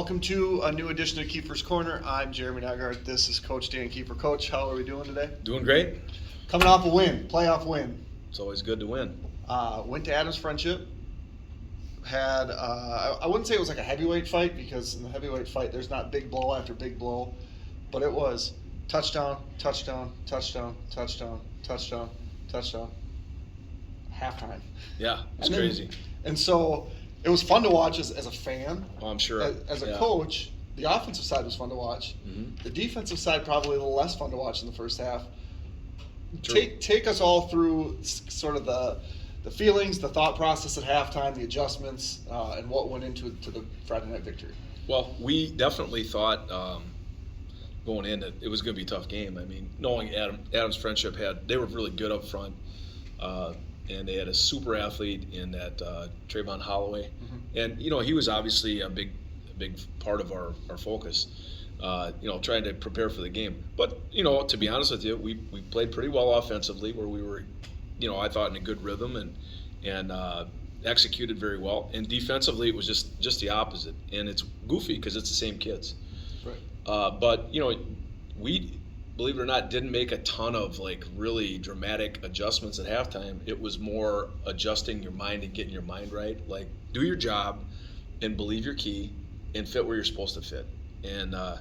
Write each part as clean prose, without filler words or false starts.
Welcome to a new edition of Keefer's Corner. I'm Jeremy Nygaard. This is Coach Dan Keefer. Coach, how are we doing today? Doing great. Coming off a win, playoff win. It's always good to win. Went to Adams Friendship. Had, I wouldn't say it was like a heavyweight fight, because in the heavyweight fight there's not big blow after big blow. But it was touchdown, touchdown, touchdown, touchdown, touchdown, touchdown. Halftime. Yeah, it's crazy. And so it was fun to watch as a fan. Oh, I'm sure. As a coach, the offensive side was fun to watch. Mm-hmm. The defensive side probably a little less fun to watch in the first half. True. Take us all through sort of the feelings, the thought process at halftime, the adjustments, and what went into the Friday night victory. Well, we definitely thought going in that it was going to be a tough game. I mean, knowing Adams Friendship they were really good up front. And they had a super athlete in that Trayvon Holloway. Mm-hmm. And, he was obviously a big part of our focus, trying to prepare for the game. But, to be honest with you, we played pretty well offensively, where we were, I thought in a good rhythm and executed very well. And defensively, it was just the opposite. And it's goofy because it's the same kids. Right. But, we, believe it or not, didn't make a ton of really dramatic adjustments at halftime. It was more adjusting your mind and getting your mind right. Do your job and believe your key and fit where you're supposed to fit. And I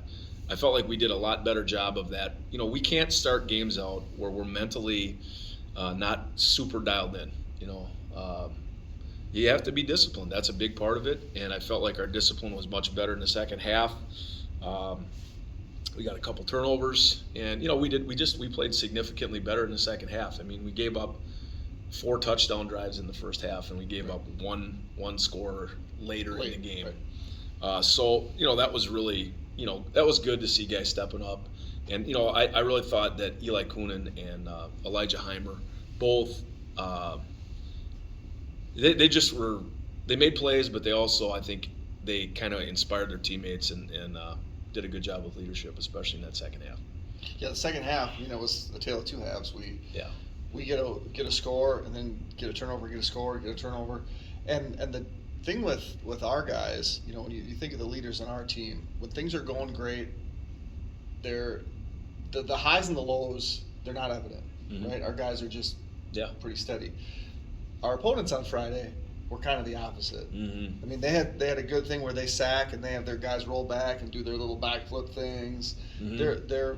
felt like we did a lot better job of that. We can't start games out where we're mentally not super dialed in. You have to be disciplined. That's a big part of it. And I felt like our discipline was much better in the second half. We got a couple turnovers, and we played significantly better in the second half. I mean, we gave up 4 touchdown drives in the first half, and we gave up one score later in the game. Right. So that was really that was good to see guys stepping up, and I really thought that Eli Coonan and Elijah Heimer both they made plays, but they also, I think, they kind of inspired their teammates and did a good job of leadership, especially in that second half. Yeah, the second half, was a tale of two halves. We get a score, and then get a turnover, get a score, get a turnover, and the thing with our guys, when you think of the leaders on our team, when things are going great, the highs and the lows, they're not evident, mm-hmm. right? Our guys are just pretty steady. Our opponents on Friday were kind of the opposite. Mm-hmm. I mean, they had a good thing where they sack and they have their guys roll back and do their little backflip things. Mm-hmm. They're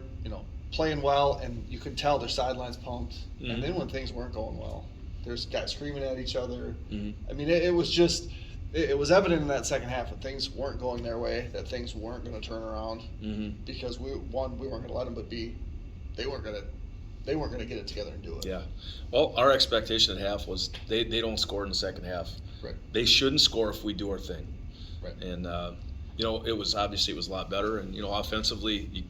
playing well, and you can tell their sidelines pumped. Mm-hmm. And then when things weren't going well, there's guys screaming at each other. Mm-hmm. I mean, it was evident in that second half that things weren't going their way, that things weren't going to turn around, mm-hmm. because we weren't going to let them, but B, they weren't going to get it together and do it. Yeah. Well, our expectation at half was they don't score in the second half. Right. They shouldn't score if we do our thing. Right. And it was a lot better. And offensively,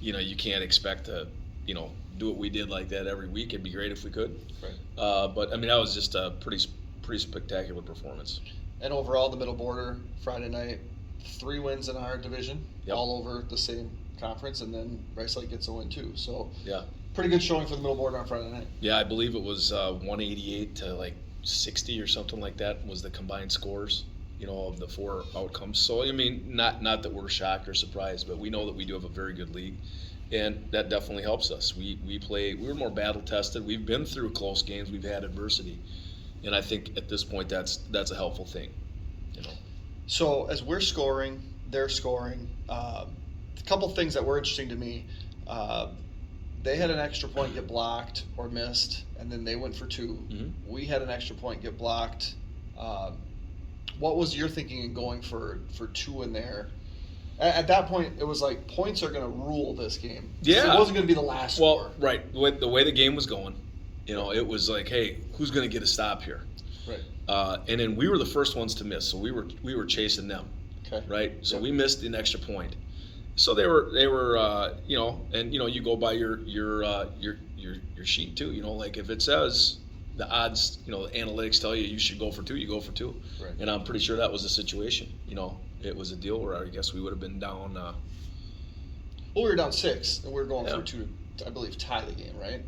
you can't expect to do what we did like that every week. It'd be great if we could. Right. But I mean, that was just a pretty spectacular performance. And overall, the middle border Friday night, 3 wins in our division, yep. all over the same conference, and then Rice Lake gets a win too. So yeah, pretty good showing for the middle border on Friday night. Yeah, I believe it was 188 to 60 or something like that was the combined scores, of the 4 outcomes. So I mean, not that we're shocked or surprised, but we know that we do have a very good league, and that definitely helps us. We were more battle tested. We've been through close games. We've had adversity, and I think at this point that's a helpful thing. So as we're scoring, they're scoring. A couple things that were interesting to me. They had an extra point get blocked or missed, and then they went for 2. Mm-hmm. We had an extra point get blocked. What was your thinking in going for 2 in there? At that point, it was like points are going to rule this game. Yeah. So it wasn't going to be the last score. Well, right. With the way the game was going, it was like, hey, who's going to get a stop here? Right. And then we were the first ones to miss, so we were chasing them. Okay. Right. So Yep. we missed an extra point. So they were and you go by your sheet too. If it says the odds, the analytics tell you should go for 2, you go for 2. Right. And I'm pretty sure that was the situation. It was a deal where I guess we would have been down. Well, we were down 6, and we were going Yeah. for 2 to, I believe, tie the game, right?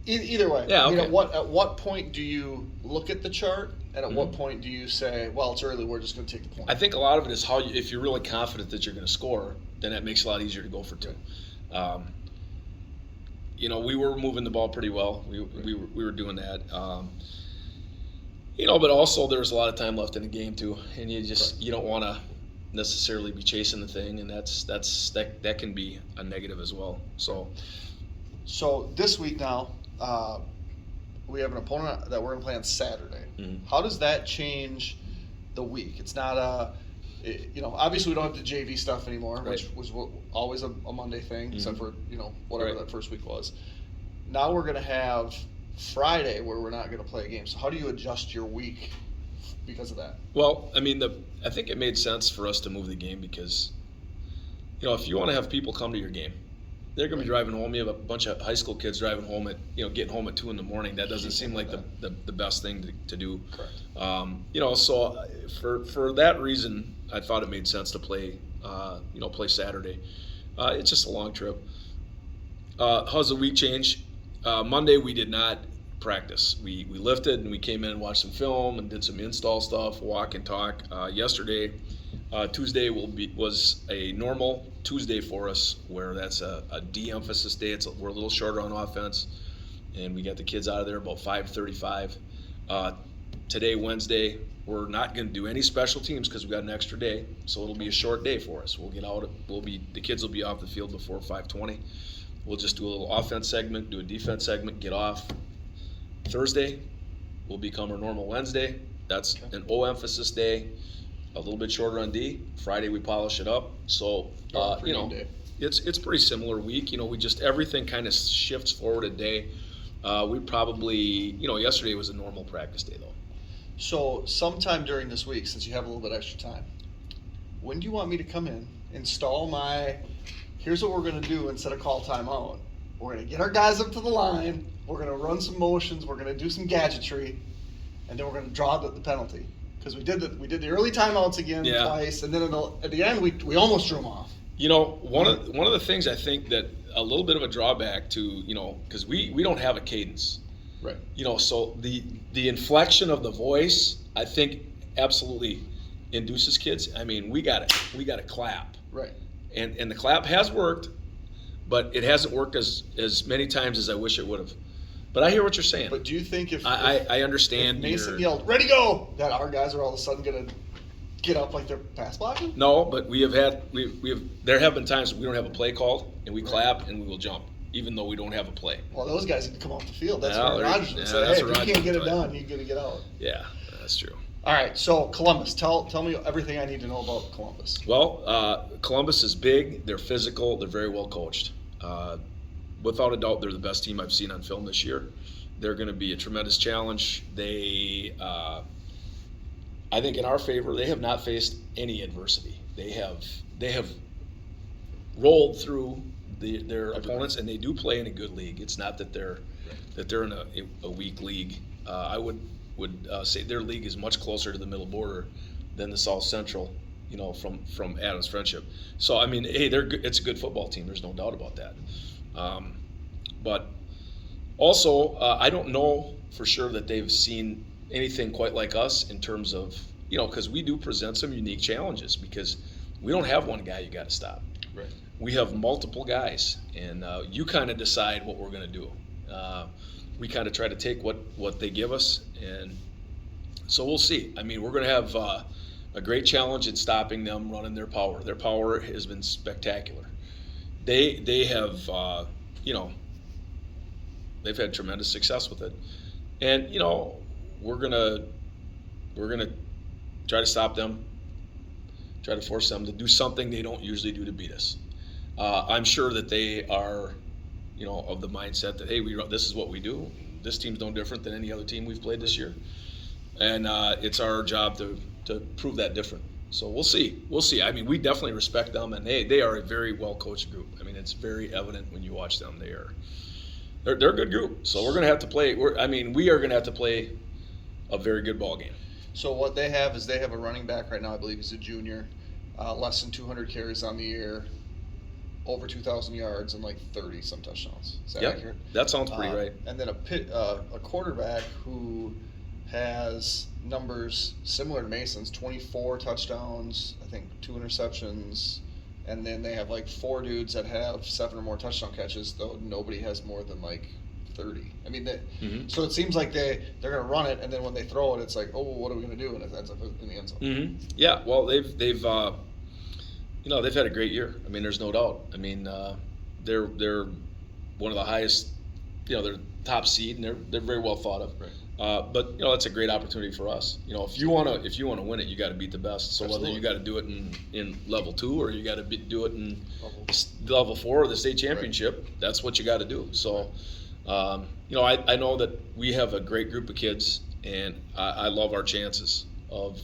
Either way. Yeah, okay. I mean, at what point do you look at the chart, and at what point do you say, well, it's early, we're just going to take the point? I think a lot of it is if you're really confident that you're going to score, then that makes it a lot easier to go for two. We were moving the ball pretty well. We were doing that. But also there's a lot of time left in the game too, and you don't want to necessarily be chasing the thing, and that can be a negative as well. So this week now, we have an opponent that we're going to play on Saturday. Mm-hmm. How does that change the week? It's not obviously we don't have the JV stuff anymore, right, which was always a Monday thing, mm-hmm, except for, whatever right, that first week was. Now we're going to have Friday where we're not going to play a game. So how do you adjust your week because of that? Well, I mean, I think it made sense for us to move the game because, if you want to have people come to your game, they're going to be driving home. You have a bunch of high school kids driving home getting home at 2 a.m. That doesn't seem like the best thing to do. Correct. So for that reason, I thought it made sense to play Saturday. It's just a long trip. How's the week change? Monday we did not practice. We lifted and we came in and watched some film and did some install stuff, walk and talk. Yesterday, Tuesday was a normal Tuesday for us, where that's a de-emphasis day. We're a little shorter on offense, and we got the kids out of there about 5:35. Today, Wednesday, we're not going to do any special teams because we got an extra day, so it'll be a short day for us. We'll get out. The kids will be off the field before 5:20. We'll just do a little offense segment, do a defense segment, get off. Thursday will become our normal Wednesday. That's an O emphasis day, a little bit shorter on D. Friday we polish it up. So it's pretty similar week. We just everything kind of shifts forward a day. We probably yesterday was a normal practice day though. So sometime during this week, since you have a little bit extra time, when do you want me to come in, install here's what we're going to do instead of call timeout. We're going to get our guys up to the line. We're going to run some motions. We're going to do some gadgetry, and then we're going to draw the penalty. Because we did the early timeouts again twice, and then at the end we almost drew them off. One of the things I think that a little bit of a drawback to because we don't have a cadence, right? So the inflection of the voice I think absolutely induces kids. I mean we got to clap, right? And the clap has worked, but it hasn't worked as many times as I wish it would have. But I hear what you're saying. But do you think if I understand if Mason yelled, "Ready, go," that our guys are all of a sudden going to get up like they're pass blocking? No, but there have been times we don't have a play called and we clap and we will jump, even though we don't have a play. Well, those guys need to come off the field. That's where Rodgers would say, "Hey, if you can't get it done, you're going to get out." Yeah, that's true. All right, so Columbus. Tell me everything I need to know about Columbus. Well, Columbus is big. They're physical. They're very well coached. Without a doubt, they're the best team I've seen on film this year. They're going to be a tremendous challenge. They, I think, in our favor, they have not faced any adversity. They have rolled through their opponents, and they do play in a good league. It's not that they're in a weak league. I would say their league is much closer to the middle border than the South Central, from Adams Friendship. So I mean, hey, it's a good football team. There's no doubt about that. But also, I don't know for sure that they've seen anything quite like us in terms of, because we do present some unique challenges because we don't have one guy you got to stop. Right. We have multiple guys, and you kind of decide what we're going to do. We kind of try to take what they give us, and so we'll see. I mean, we're going to have a great challenge in stopping them running their power. Their power has been spectacular. They have, they've had tremendous success with it, and we're gonna try to stop them, try to force them to do something they don't usually do to beat us. I'm sure that they are, of the mindset that, hey, this is what we do. This team's no different than any other team we've played this year, and it's our job to prove that different. So we'll see. I mean, we definitely respect them, and they are a very well coached group. I mean, it's very evident when you watch them. They're a good group. So we're going to have to play. We are going to have to play a very good ball game. So what they have is a running back right now. I believe he's a junior, less than 200 carries on the year. over 2,000 yards and like 30 some touchdowns. Is that Yep, accurate? that sounds pretty right. And then a quarterback who has numbers similar to Mason's, 24 touchdowns, I think 2 interceptions, and then they have like 4 dudes that have 7 or more touchdown catches, though nobody has more than like 30. I mean, so it seems like they're going to run it, and then when they throw it, it's like, oh, what are we going to do? And it ends up in the end zone. Mm-hmm. Yeah, well, they've they've had a great year. I mean, there's no doubt. I mean, they're one of the highest, they're top seed, and they're very well thought of. Right. But it's a great opportunity for us. If you wanna win it, you got to beat the best. So Absolutely. whether you got to do it in level 2 or you got to do it in level 4 or the state championship, right. That's what you got to do. So, I know that we have a great group of kids, and I love our chances of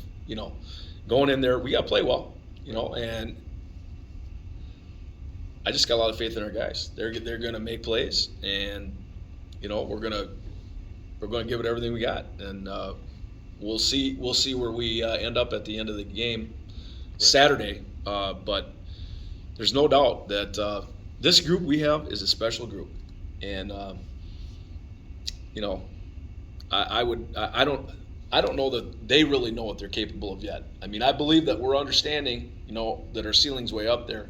going in there. We got to play well, and I just got a lot of faith in our guys. They're going to make plays, and we're going to give it everything we got, and we'll see where we end up at the end of the game Saturday. But there's no doubt that this group we have is a special group, and I don't know that they really know what they're capable of yet. I mean, I believe that we're understanding, that our ceiling's way up there,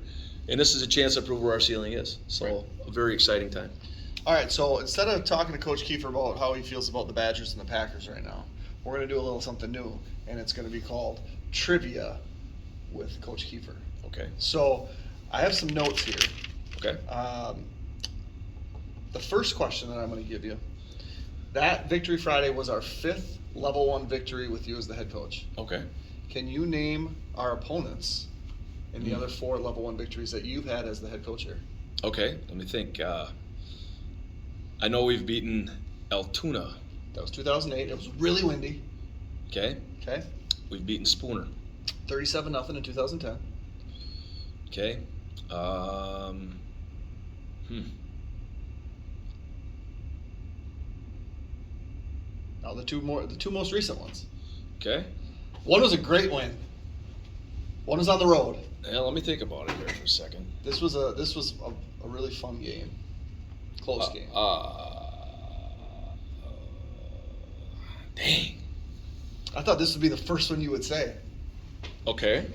and this is a chance to prove where our ceiling is. So right. A very exciting time. All right, so instead of talking to Coach Kiefer about how he feels about the Badgers and the Packers right now, we're going to do a little something new, and it's going to be called Trivia with Coach Kiefer. Okay. So I have some notes here. Okay. The first question that I'm going to give you, that Victory Friday was our 5th Level 1 victory with you as the head coach. Okay. Can you name our opponents in the other 4 Level 1 victories that you've had as the head coach here? Okay, let me think. I know we've beaten Altoona. That was 2008. It was really windy. Okay. Okay. We've beaten Spooner. 37-0 in 2010. Okay. Now the two most recent ones. Okay. One was a great win. One was on the road. Yeah, let me think about it here for a second. This was a really fun game. Close game. Dang. I thought this would be the first one you would say. Okay.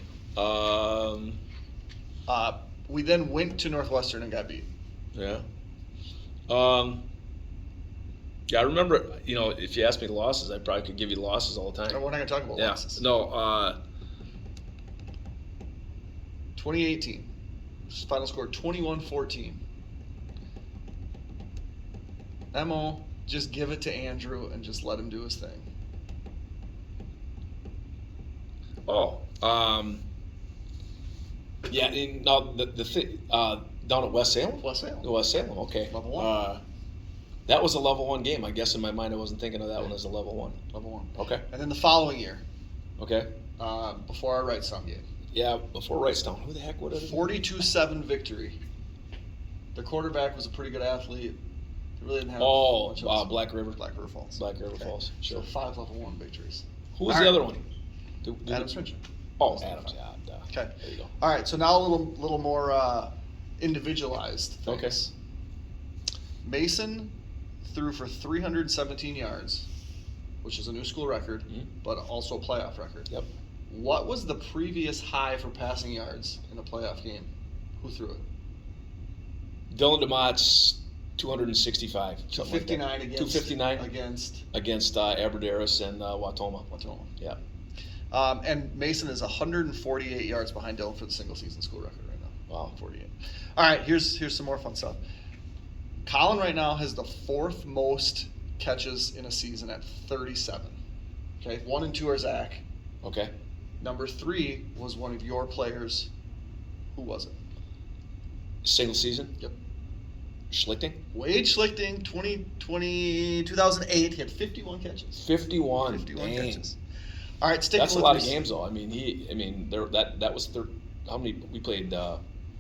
We then went to Northwestern and got beat. Yeah. Yeah, I remember, if you asked me the losses, I probably could give you the losses all the time. We're not going to talk about losses. No. 2018. Final score 21-14. Emo, just give it to Andrew and just let him do his thing. Oh. Yeah, now the thing, down at West Salem? West Salem. West Salem, okay. Level 1. That was a level 1 game. I guess in my mind I wasn't thinking of that one as a level 1. Level 1. Okay. And then the following year. Okay. Before our Wrightstown game. Yeah, before Wrightstown. Who the heck would it have been? 42-7 victory. The quarterback was a pretty good athlete. He really didn't have much else. Black River. Black River Falls. Black River Falls. Sure. So 5 level 1 victories. Who was the other one? Adams Fincher. Oh, Adams. Yeah. Okay. There you go. All right. So now a little more individualized things. Okay. Mason threw for 317 yards, which is a new school record, but also a playoff record. Yep. What was the previous high for passing yards in a playoff game? Who threw it? Dylan DeMott's 265. 259 like against. 259 against Aberdaris and Watoma. Yeah. And Mason is 148 yards behind Dylan for the single season school record right now. Wow. 48. All right, here's some more fun stuff. Colin right now has the 4th most catches in a season at 37. Okay, 1 and 2 are Zach. Okay. Number 3 was one of your players. Who was it? Single season? Yep. Schlichting? Wade Schlichting, 2008. He had 51 catches. 51 catches. All right, sticking That's with a lot of games, though. That was how many we played?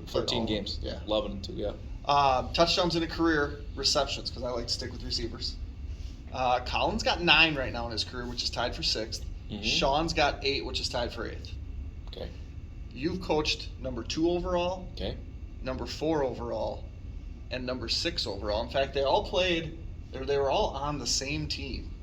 13 games. Yeah. 11 and 2. Yeah. Touchdowns in a career, receptions, because I like to stick with receivers. Colin's got 9 right now in his career, which is tied for 6th. Mm-hmm. Sean's got 8, which is tied for 8th. Okay. You've coached number 2 overall. Okay. number 4 overall, and number 6 overall. In fact, they all played. They were all on the same team.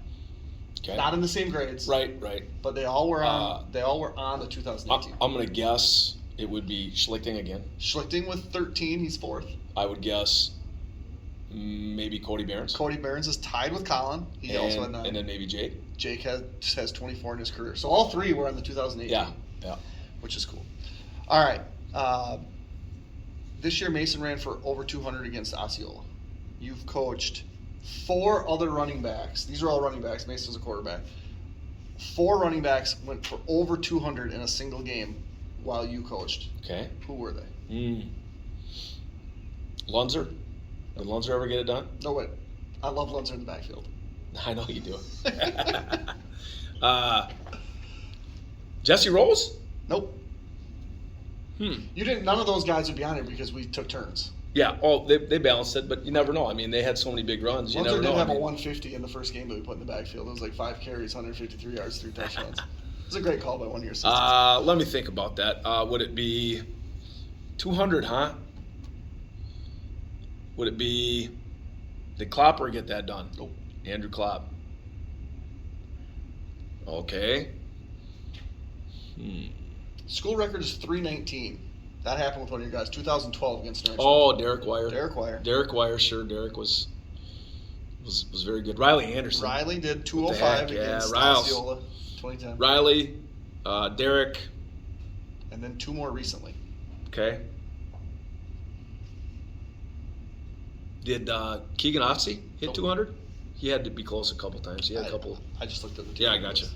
Okay. Not in the same grades. Right. But they all were on. They all were on the 2008 team. I'm gonna guess it would be Schlichting again. Schlichting with 13. He's 4th. I would guess maybe Cody Behrens. Cody Behrens is tied with Colin. He also had 9. And then maybe Jake. Jake has 24 in his career. So all 3 were on the 2008 team. Yeah. Which is cool. All right. This year, Mason ran for over 200 against Osceola. You've coached 4 other running backs. These are all running backs. Mason's a quarterback. 4 running backs went for over 200 in a single game while you coached. Okay. Who were they? Lunzer. Did Lunzer ever get it done? No, wait. I love Lunzer in the backfield. I know you do. Jesse Rose? Nope. You didn't. None of those guys would be on here because we took turns. Yeah. Oh, they balanced it, but you never know. I mean, they had so many big runs. You Lunzer never know. did have a 150 in the first game that we put in the backfield. It was like 5 carries, 153 yards, 3 touchdowns. It was a great call by one of your assistants. Let me think about that. Would it be 200? Huh? Would it be? Did Klopper get that done? Nope. Andrew Klopp. Okay. School record is 319. That happened with one of your guys, 2012 against Norwich. Oh, Derek Wire. Derek Wire, sure. Derek was very good. Riley Anderson. Riley did 205 against Osceola, 2010. Riley, Derek. And then 2 more recently. Okay. Did Keegan Ofsey hit 200? He had to be close a couple times. He had a couple. I just looked at the team. Yeah, I gotcha.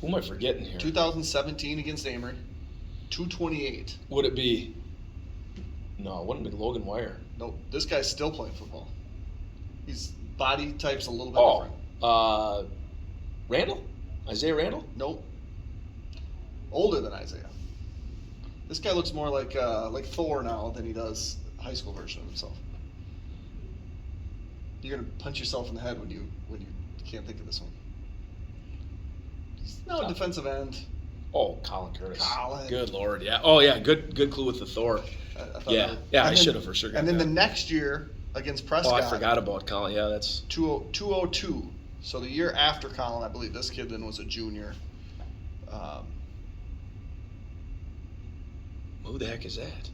Who am I forgetting here? 2017 against Amory, 228. Would it be? No, it wouldn't be Logan Wire. Nope. This guy's still playing football. His body type's a little bit different. Randall? Isaiah Randall? Nope. Older than Isaiah. This guy looks more like Thor now than he does a high school version of himself. You're gonna punch yourself in the head when you can't think of this one. He's now a defensive end. Oh, Colin Curtis. Colin. Good Lord, yeah. Oh, yeah, good clue with the Thor. I should have for sure got And then that. the next year against Prescott. Oh, I forgot about Colin. Yeah, that's 202. So the year after Colin, I believe this kid then was a junior. Who the heck is that?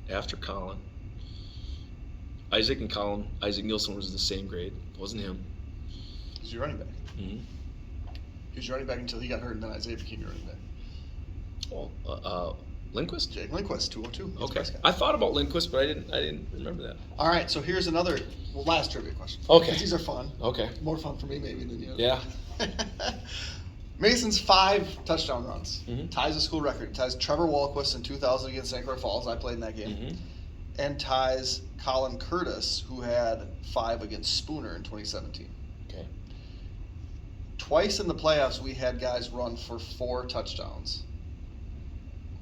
After Colin. Isaac and Colin. Isaac Nielsen was the same grade. It wasn't him. He was your running back. Mm-hmm. He was your running back until he got hurt, and then Isaiah became your running back. Oh, Lindquist? Jake Lindquist, 202. Okay. I thought about Lindquist, but I didn't remember that. All right, so here's another last trivia question. Okay. These are fun. Okay. More fun for me maybe than you. Yeah. Mason's 5 touchdown runs. Mm-hmm. Ties a school record. Ties Trevor Walquist in 2000 against St. Croix Falls. I played in that game. Mm-hmm. And ties Colin Curtis, who had 5 against Spooner in 2017. Okay. Twice in the playoffs, we had guys run for 4 touchdowns.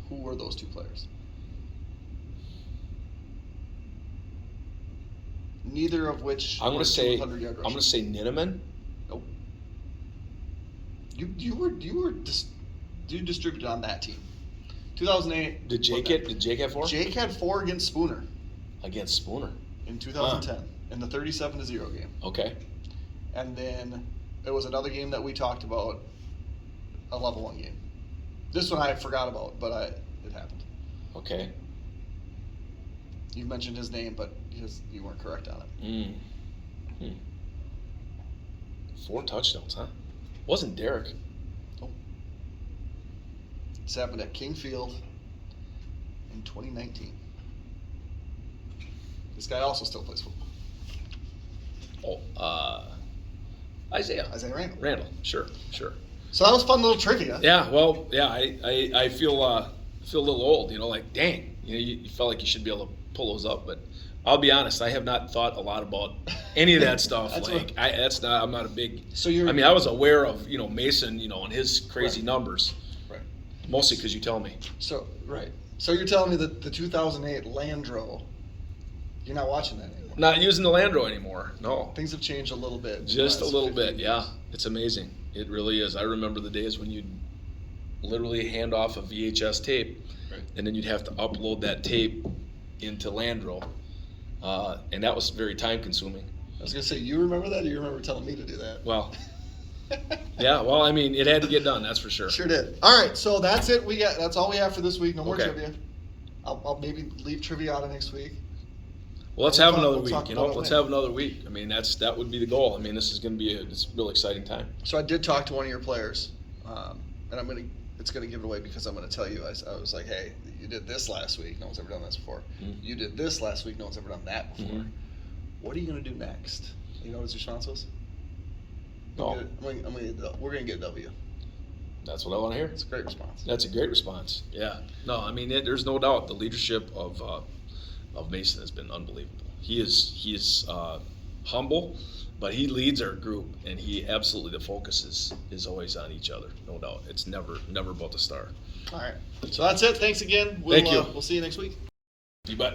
Who were those 2 players? Neither of which I'm going to say 200-yard rushers. I'm going to say Ninneman. Nope. You distributed on that team. 2008. Did Jake have 4? Jake had 4 against Spooner Against Spooner. in 2010 in the 37-0 game. Okay. And then there was another game that we talked about, a level 1 game. This one I forgot about, but it happened. Okay. You mentioned his name, but you weren't correct on it. 4 touchdowns, huh? Wasn't Derek? Nope. This happened at King Field in 2019. This guy also still plays football. Isaiah Randall. Randall, sure. So that was fun little trivia. Yeah, well, yeah, I feel a little old, like, dang, you felt like you should be able to pull those up, but I'll be honest, I have not thought a lot about any of that stuff. I'm not a big. I was aware of Mason, and his crazy numbers. Right. Mostly because you tell me. So you're telling me that the 2008 Landro, you're not watching that anymore. Not using the Landro anymore. No. Things have changed a little bit. Just a little bit, yeah. It's amazing. It really is. I remember the days when you'd literally hand off a VHS tape Right. and then you'd have to upload that tape into Landro, and that was very time consuming. I was gonna say, you remember that, or you remember telling me to do that? Well, yeah. Well, I mean, it had to get done. That's for sure. Sure did. All right, so that's it. That's all we have for this week. No more Okay. trivia. I'll maybe leave trivia out of next week. Well, let's We'll have talk- another we'll week. talk You know, about it let's later. have another week. I mean, that would be the goal. I mean, this is going to be it's a real exciting time. So I did talk to one of your players, and it's gonna give it away because I'm gonna tell you. I was like, hey, you did this last week. No one's ever done this before. Mhm. You did this last week. No one's ever done that before. Mhm. What are you gonna do next? You know what his response was? No, We're gonna get a W. that's what I want to hear. It's a great response. That's a great response. Yeah. No, I mean, there's no doubt the leadership of Mason has been unbelievable. He is humble, but he leads our group, and he absolutely, the focus is always on each other. No doubt. It's never about the star. All right. So that's it. Thanks again. Thank you. We'll see you next week. You bet.